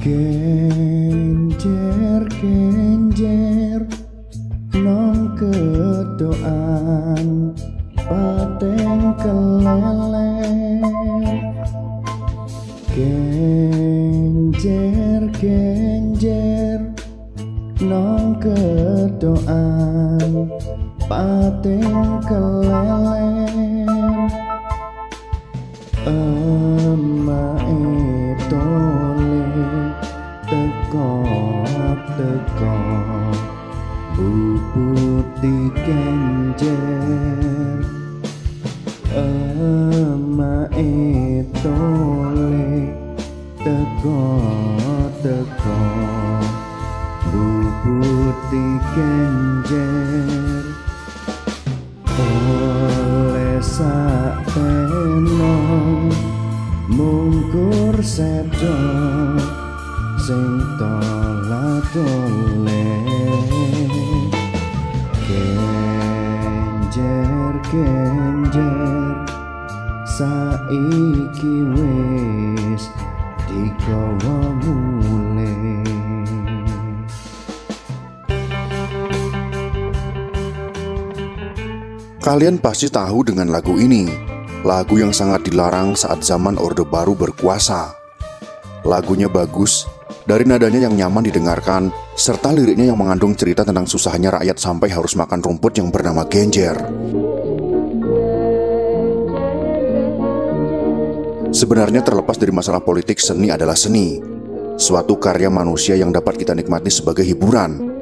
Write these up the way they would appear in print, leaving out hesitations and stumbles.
Genjer-genjer nong kedoan pateng keleler. Genjer-genjer nong kedoan pateng keleler. Emae tole teko bubuti genjer. Emae tole teko bubuti genjer. Oleh saenong mungkur sedo sing tolatole. Genjer-genjer saiki wis digawa mulih. Kalian pasti tahu dengan lagu ini, lagu yang sangat dilarang saat zaman Orde Baru berkuasa. Lagunya bagus, dari nadanya yang nyaman didengarkan, serta liriknya yang mengandung cerita tentang susahnya rakyat sampai harus makan rumput yang bernama genjer. Sebenarnya terlepas dari masalah politik, seni adalah seni, suatu karya manusia yang dapat kita nikmati sebagai hiburan.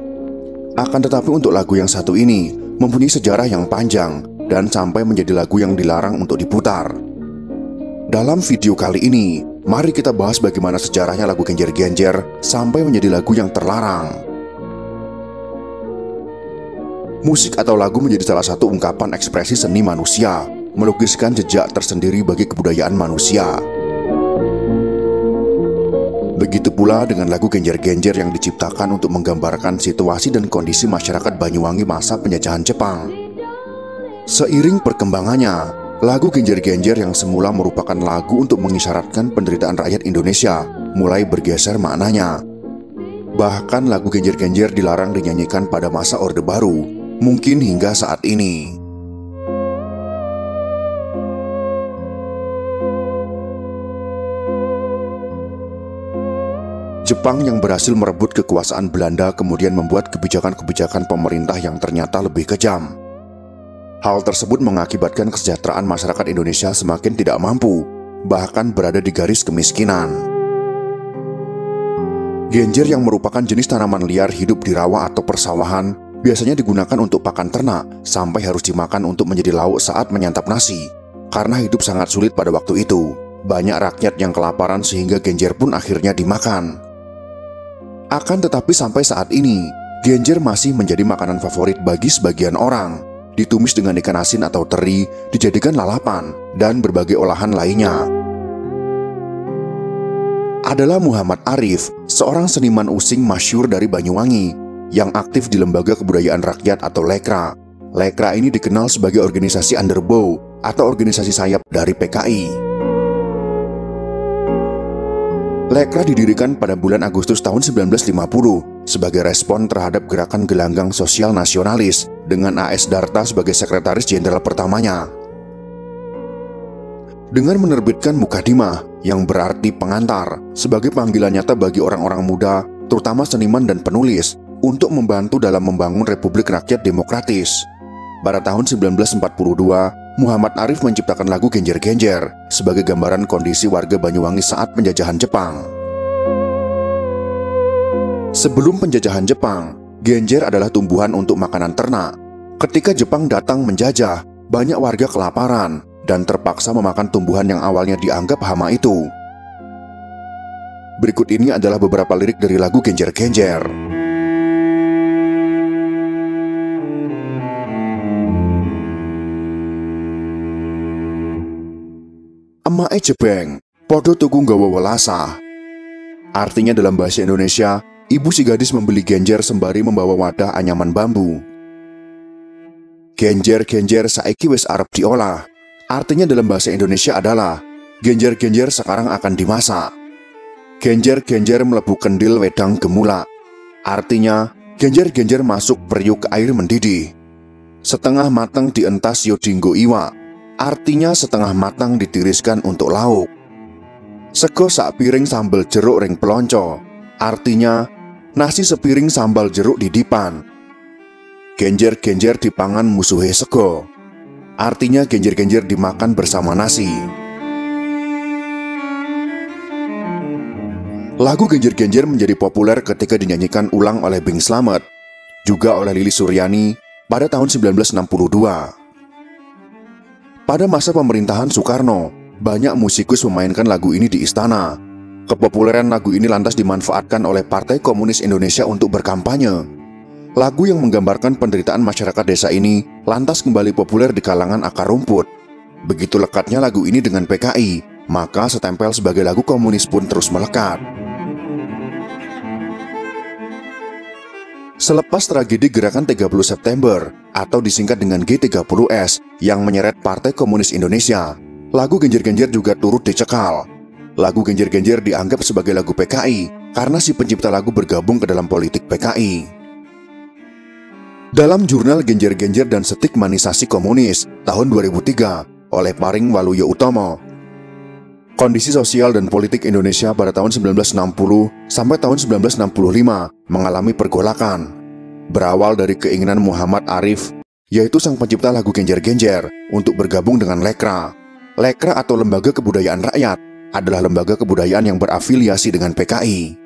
Akan tetapi untuk lagu yang satu ini mempunyai sejarah yang panjang dan sampai menjadi lagu yang dilarang untuk diputar. Dalam video kali ini, mari kita bahas bagaimana sejarahnya lagu genjer-genjer sampai menjadi lagu yang terlarang. Musik atau lagu menjadi salah satu ungkapan ekspresi seni manusia, melukiskan jejak tersendiri bagi kebudayaan manusia. Begitu pula dengan lagu genjer-genjer yang diciptakan untuk menggambarkan situasi dan kondisi masyarakat Banyuwangi masa penjajahan Jepang. Seiring perkembangannya, lagu genjer-genjer yang semula merupakan lagu untuk mengisyaratkan penderitaan rakyat Indonesia mulai bergeser maknanya. Bahkan lagu genjer-genjer dilarang dinyanyikan pada masa Orde Baru, mungkin hingga saat ini. Jepang yang berhasil merebut kekuasaan Belanda kemudian membuat kebijakan-kebijakan pemerintah yang ternyata lebih kejam. Hal tersebut mengakibatkan kesejahteraan masyarakat Indonesia semakin tidak mampu, bahkan berada di garis kemiskinan. Genjer yang merupakan jenis tanaman liar hidup di rawa atau persawahan, biasanya digunakan untuk pakan ternak sampai harus dimakan untuk menjadi lauk saat menyantap nasi. Karena hidup sangat sulit pada waktu itu, banyak rakyat yang kelaparan sehingga genjer pun akhirnya dimakan. Akan tetapi sampai saat ini, genjer masih menjadi makanan favorit bagi sebagian orang. Ditumis dengan ikan asin atau teri, dijadikan lalapan, dan berbagai olahan lainnya. Adalah Muhammad Arif, seorang seniman using masyhur dari Banyuwangi, yang aktif di Lembaga Kebudayaan Rakyat atau LEKRA. LEKRA ini dikenal sebagai organisasi underbow atau organisasi sayap dari PKI. LEKRA didirikan pada bulan Agustus tahun 1950 sebagai respon terhadap gerakan gelanggang sosial nasionalis dengan A.S. Darta sebagai sekretaris jenderal pertamanya. Dengan menerbitkan Mukadimah yang berarti pengantar sebagai panggilan nyata bagi orang-orang muda, terutama seniman dan penulis, untuk membantu dalam membangun Republik Rakyat Demokratis. Pada tahun 1942, Muhammad Arif menciptakan lagu genjer-genjer sebagai gambaran kondisi warga Banyuwangi saat penjajahan Jepang. Sebelum penjajahan Jepang, genjer adalah tumbuhan untuk makanan ternak. Ketika Jepang datang menjajah, banyak warga kelaparan dan terpaksa memakan tumbuhan yang awalnya dianggap hama itu. Berikut ini adalah beberapa lirik dari lagu genjer-genjer. Emae jebeng, podo tuku nggawa welasah. Artinya dalam bahasa Indonesia, ibu si gadis membeli genjer sembari membawa wadah anyaman bambu. Genjer-genjer saiki wis arep diolah. Artinya dalam bahasa Indonesia adalah genjer-genjer sekarang akan dimasak. Genjer-genjer mlebu kendil wedang gemulak. Artinya, genjer-genjer masuk periuk air mendidih. Setengah matang dientas yo dinggo iwak. Artinya setengah matang ditiriskan untuk lauk. Sego sak piring sambal jeruk ring pelonco. Artinya, nasi sepiring sambal jeruk di dipan. Genjer-genjer dipangan musuhe sego. Artinya genjer-genjer dimakan bersama nasi. Lagu Genjer-genjer menjadi populer ketika dinyanyikan ulang oleh Bing Slamet, juga oleh Lilis Suryani pada tahun 1962. Pada masa pemerintahan Soekarno, banyak musikus memainkan lagu ini di istana. Kepopuleran lagu ini lantas dimanfaatkan oleh Partai Komunis Indonesia untuk berkampanye. Lagu yang menggambarkan penderitaan masyarakat desa ini lantas kembali populer di kalangan akar rumput. Begitu lekatnya lagu ini dengan PKI, maka setempel sebagai lagu komunis pun terus melekat. Selepas tragedi Gerakan 30 September atau disingkat dengan G30S yang menyeret Partai Komunis Indonesia, lagu Genjer-genjer juga turut dicekal. Lagu Genjer-genjer dianggap sebagai lagu PKI karena si pencipta lagu bergabung ke dalam politik PKI. Dalam jurnal Genjer-genjer dan Stigmanisasi Komunis tahun 2003 oleh Paring Waluyo Utomo, kondisi sosial dan politik Indonesia pada tahun 1960 sampai tahun 1965 mengalami pergolakan. Berawal dari keinginan Muhammad Arif, yaitu sang pencipta lagu Genjer-genjer, untuk bergabung dengan Lekra. Lekra atau Lembaga Kebudayaan Rakyat adalah lembaga kebudayaan yang berafiliasi dengan PKI.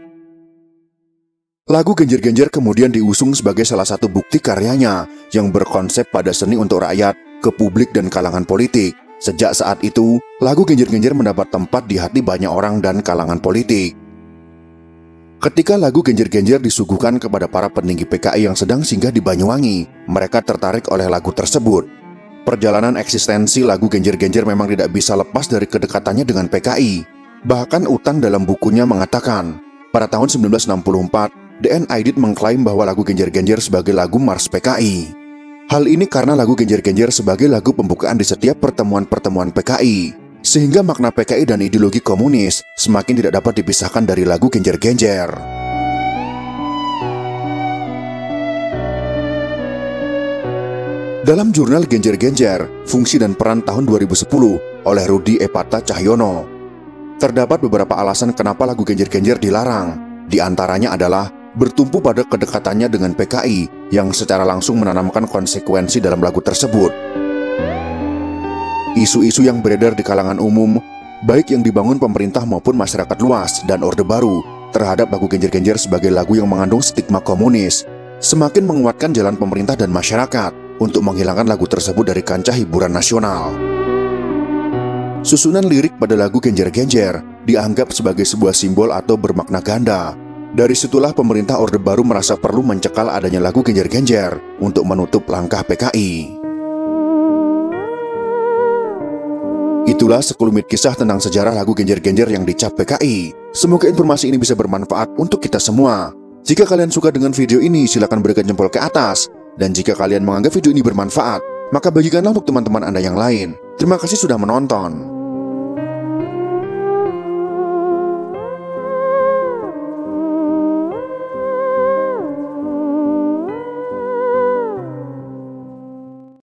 Lagu Genjer-genjer kemudian diusung sebagai salah satu bukti karyanya yang berkonsep pada seni untuk rakyat, ke publik dan kalangan politik. Sejak saat itu, lagu Genjer-genjer mendapat tempat di hati banyak orang dan kalangan politik. Ketika lagu Genjer-genjer disuguhkan kepada para petinggi PKI yang sedang singgah di Banyuwangi, mereka tertarik oleh lagu tersebut. Perjalanan eksistensi lagu Genjer-genjer memang tidak bisa lepas dari kedekatannya dengan PKI. Bahkan Utan dalam bukunya mengatakan, pada tahun 1964, DN Aidit mengklaim bahwa lagu Genjer-genjer sebagai lagu Mars PKI. Hal ini karena lagu Genjer-genjer sebagai lagu pembukaan di setiap pertemuan-pertemuan PKI, sehingga makna PKI dan ideologi komunis semakin tidak dapat dipisahkan dari lagu Genjer-genjer. Dalam jurnal Genjer-genjer, Fungsi dan Peran tahun 2010 oleh Rudi Epata Cahyono, terdapat beberapa alasan kenapa lagu Genjer-genjer dilarang. Di antaranya adalah bertumpu pada kedekatannya dengan PKI yang secara langsung menanamkan konsekuensi dalam lagu tersebut. Isu-isu yang beredar di kalangan umum, baik yang dibangun pemerintah maupun masyarakat luas dan Orde Baru terhadap lagu Genjer-genjer sebagai lagu yang mengandung stigma komunis, semakin menguatkan jalan pemerintah dan masyarakat untuk menghilangkan lagu tersebut dari kancah hiburan nasional. Susunan lirik pada lagu Genjer-genjer dianggap sebagai sebuah simbol atau bermakna ganda. Dari situlah pemerintah Orde Baru merasa perlu mencekal adanya lagu Genjer-genjer untuk menutup langkah PKI. Itulah sekelumit kisah tentang sejarah lagu Genjer-genjer yang dicap PKI. Semoga informasi ini bisa bermanfaat untuk kita semua. Jika kalian suka dengan video ini, silakan berikan jempol ke atas. Dan jika kalian menganggap video ini bermanfaat, maka bagikanlah untuk teman-teman Anda yang lain. Terima kasih sudah menonton.